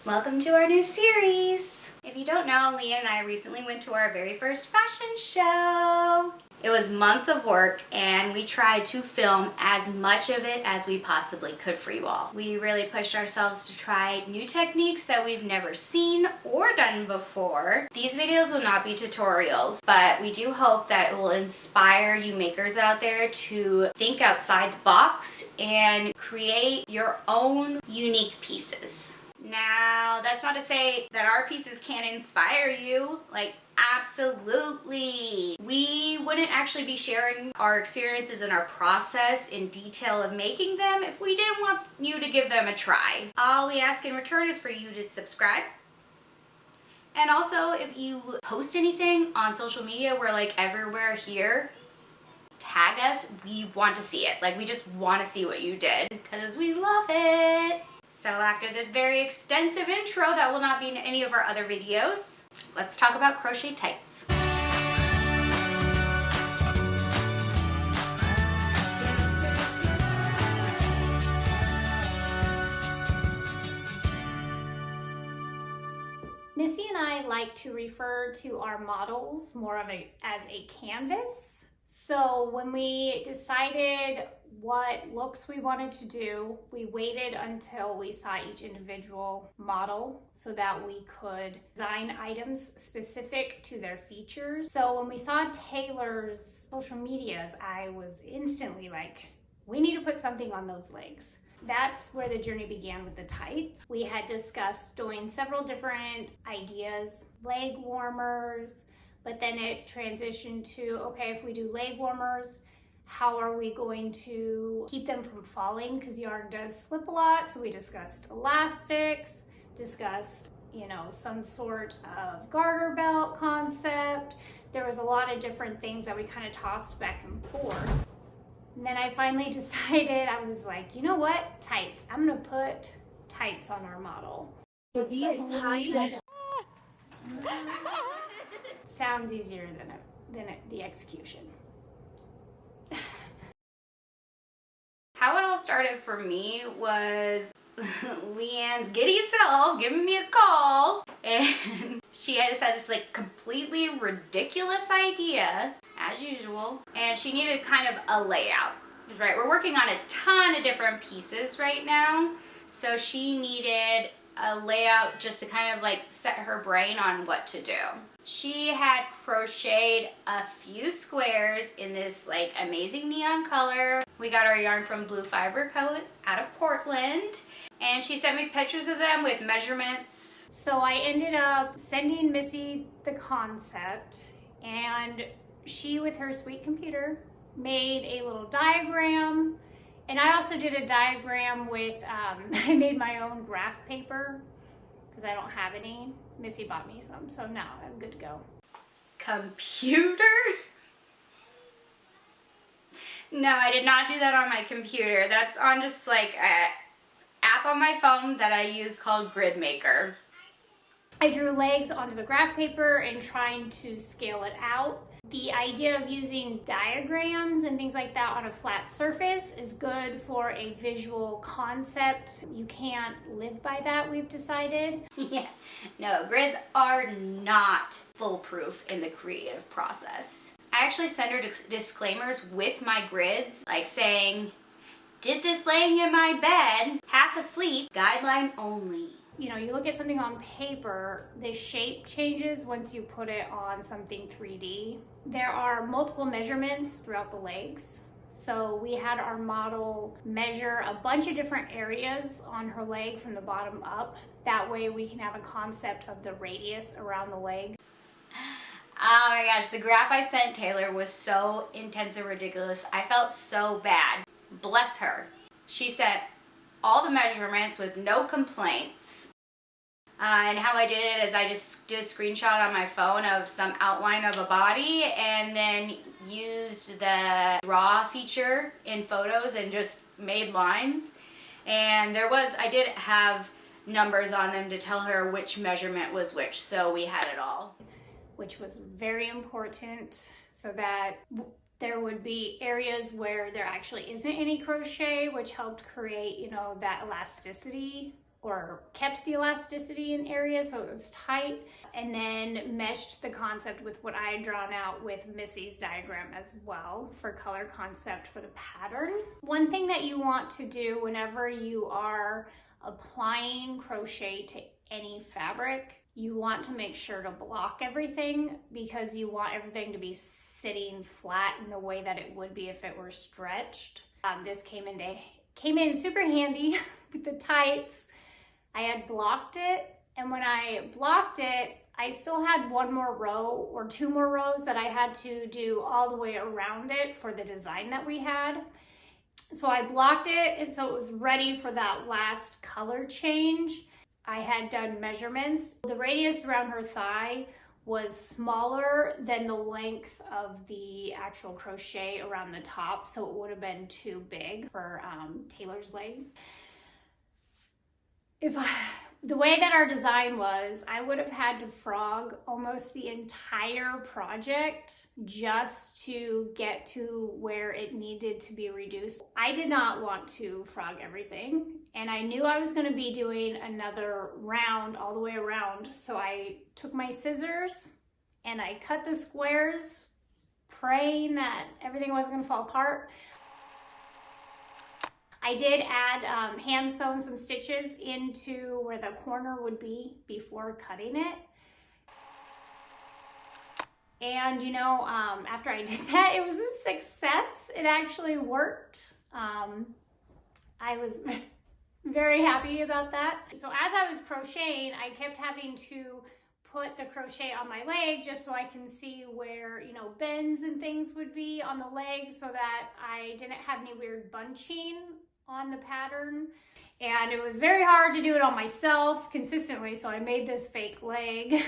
Welcome to our new series. If you don't know, Leah and I recently went to our very first fashion show. It was months of work and we tried to film as much of it as we possibly could for you all. We really pushed ourselves to try new techniques that we've never seen or done before. These videos will not be tutorials, but we do hope that it will inspire you makers out there to think outside the box and create your own unique pieces. Now, that's not to say that our pieces can't inspire you. Like, absolutely. We wouldn't actually be sharing our experiences and our process in detail of making them if we didn't want you to give them a try. All we ask in return is for you to subscribe. And also, if you post anything on social media, we're like everywhere here. Tag us. We want to see it. Like, we just want to see what you did because we love it. So after this very extensive intro that will not be in any of our other videos, let's talk about crochet tights. Missy and I like to refer to our models more of as a canvas. So when we decided what looks we wanted to do, we waited until we saw each individual model so that we could design items specific to their features. So when we saw Taylor's social medias, I was instantly like, we need to put something on those legs. That's where the journey began with the tights. We had discussed doing several different ideas, leg warmers, but then it transitioned to, okay, if we do leg warmers, how are we going to keep them from falling? Because yarn does slip a lot. So we discussed elastics, discussed, some sort of garter belt concept. There was a lot of different things that we kind of tossed back and forth. And then I finally decided, I was like, you know what? Tights. I'm gonna put tights on our model. Sounds easier than the execution. How it all started for me was Leanne's giddy self giving me a call, and she had just had this like completely ridiculous idea, as usual, and she needed kind of a layout. Right, we're working on a ton of different pieces right now, so she needed a layout just to kind of like set her brain on what to do. She had crocheted a few squares in this like amazing neon color. We got our yarn from BluFiber out of Portland, and she sent me pictures of them with measurements. So I ended up sending Missy the concept, and she, with her sweet computer, made a little diagram. And I also did a diagram with, I made my own graph paper because I don't have any. Missy bought me some, so now I'm good to go. Computer? No, I did not do that on my computer. That's on just like an app on my phone that I use called Grid Maker. I drew legs onto the graph paper and trying to scale it out. The idea of using diagrams and things like that on a flat surface is good for a visual concept. You can't live by that, we've decided. Yeah, no, grids are not foolproof in the creative process. I actually send her disclaimers with my grids, like saying, did this laying in my bed, half asleep, guideline only. You look at something on paper, the shape changes once you put it on something 3D. There are multiple measurements throughout the legs. So we had our model measure a bunch of different areas on her leg from the bottom up. That way we can have a concept of the radius around the leg. Oh my gosh, the graph I sent Taylor was so intense and ridiculous. I felt so bad. Bless her. She sent all the measurements with no complaints. And how I did it is I just did a screenshot on my phone of some outline of a body and then used the draw feature in photos and just made lines. And I did have numbers on them to tell her which measurement was which, so we had it all. Which was very important so that there would be areas where there actually isn't any crochet, which helped create, that elasticity or kept the elasticity in areas so it was tight, and then meshed the concept with what I had drawn out with Missy's diagram as well for color concept for the pattern. One thing that you want to do whenever you are applying crochet to any fabric, you want to make sure to block everything, because you want everything to be sitting flat in the way that it would be if it were stretched. This came in super handy with the tights. I had blocked it, and when I blocked it, I still had one more row or two more rows that I had to do all the way around it for the design that we had. So I blocked it, and so it was ready for that last color change. I had done measurements. The radius around her thigh was smaller than the length of the actual crochet around the top, so it would have been too big for Taylor's leg. The way that our design was, I would have had to frog almost the entire project just to get to where it needed to be reduced. I did not want to frog everything, and I knew I was going to be doing another round all the way around, so I took my scissors and I cut the squares, praying that everything wasn't going to fall apart. I did add hand sewn some stitches into where the corner would be before cutting it. And you know, after I did that, it was a success. It actually worked. I was very happy about that. So as I was crocheting, I kept having to put the crochet on my leg just so I can see where, you know, bends and things would be on the leg so that I didn't have any weird bunching on the pattern. And it was very hard to do it on myself consistently, so I made this fake leg.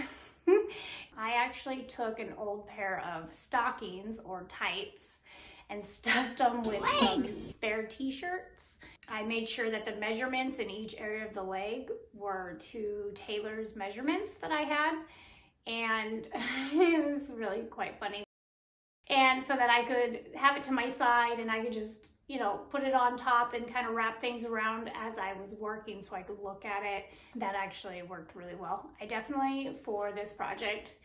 I actually took an old pair of stockings or tights and stuffed them with some spare t-shirts. I made sure that the measurements in each area of the leg were to Taylor's measurements that I had, and it was really quite funny. And so that I could have it to my side and I could just, you know, put it on top and kind of wrap things around as I was working so I could look at it. That actually worked really well. I definitely, for this project,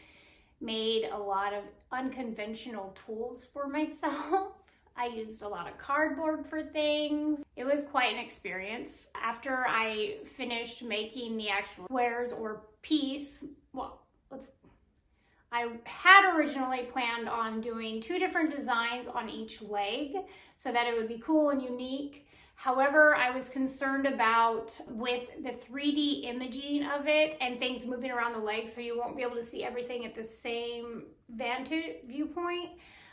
made a lot of unconventional tools for myself. I used a lot of cardboard for things. It was quite an experience. After I finished making the actual squares or piece, I had originally planned on doing 2 different designs on each leg so that it would be cool and unique. However, I was concerned about with the 3D imaging of it and things moving around the leg, so you won't be able to see everything at the same vantage viewpoint.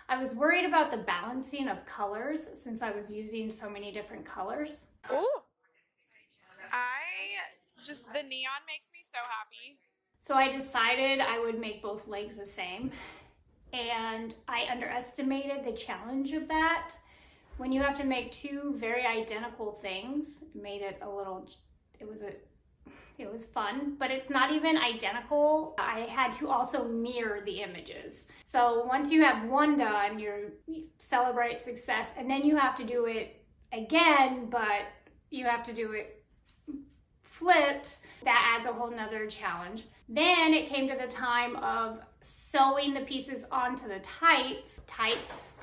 I was worried about the balancing of colors since I was using so many different colors. Ooh, the neon makes me so happy. So I decided I would make both legs the same, and I underestimated the challenge of that. When you have to make 2 very identical things, it made it a little, it was fun, but it's not even identical. I had to also mirror the images. So once you have one done, you celebrate success, and then you have to do it again, but you have to do it flipped. That adds a whole nother challenge. Then it came to the time of sewing the pieces onto the tights. Tights,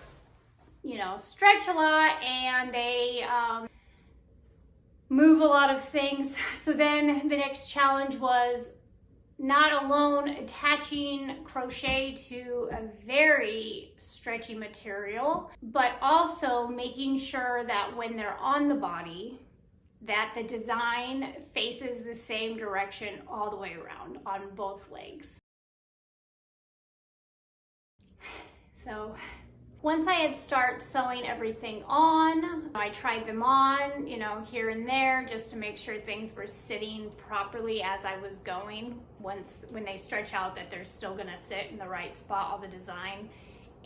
you know, stretch a lot and they move a lot of things. So then the next challenge was not alone attaching crochet to a very stretchy material, but also making sure that when they're on the body, that the design faces the same direction all the way around on both legs. So once I had started sewing everything on, I tried them on, you know, here and there just to make sure things were sitting properly as I was going. When they stretch out, that they're still gonna sit in the right spot, all the design.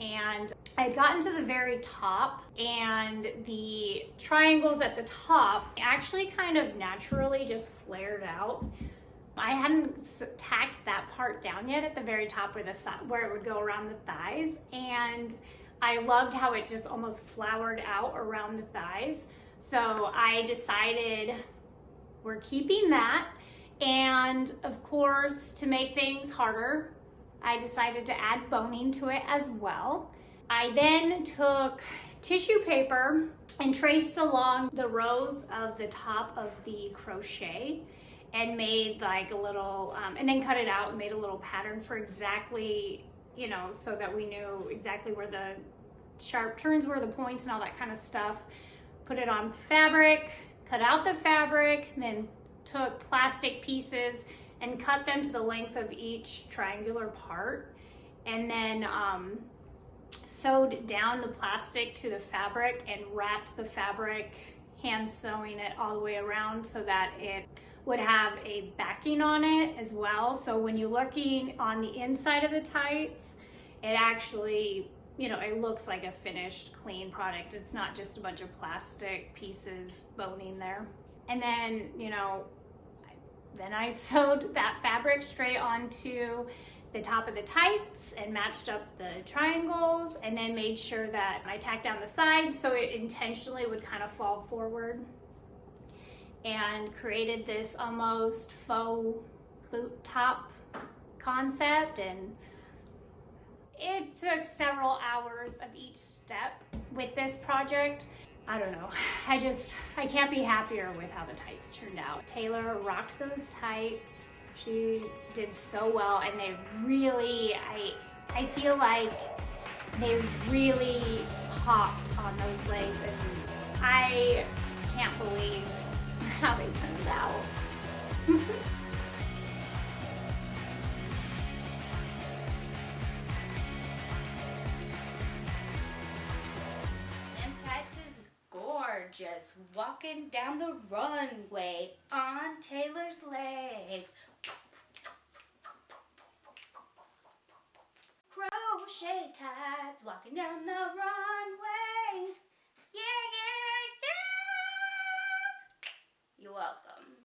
And I had gotten to the very top, and the triangles at the top actually kind of naturally just flared out. I hadn't tacked that part down yet at the very top where it would go around the thighs, and I loved how it just almost flowered out around the thighs. So I decided we're keeping that. And of course, to make things harder, I decided to add boning to it as well. I then took tissue paper and traced along the rows of the top of the crochet and made like a little, and then cut it out and made a little pattern for exactly, you know, so that we knew exactly where the sharp turns were, the points and all that kind of stuff. Put it on fabric, cut out the fabric, and then took plastic pieces and cut them to the length of each triangular part, and then sewed down the plastic to the fabric and wrapped the fabric, hand sewing it all the way around so that it would have a backing on it as well. So when you're looking on the inside of the tights, it actually, you know, it looks like a finished, clean product. It's not just a bunch of plastic pieces boning there. And then, you know, then I sewed that fabric straight onto the top of the tights and matched up the triangles, and then made sure that I tacked down the sides so it intentionally would kind of fall forward, and created this almost faux boot top concept. And it took several hours of each step with this project. I don't know, I can't be happier with how the tights turned out. Taylor rocked those tights. She did so well, and they really, I feel like they really popped on those legs, and I can't believe how they turned out. Gorgeous, walking down the runway on Taylor's legs. Crochet tights, walking down the runway. Yeah, yeah, yeah. You're welcome.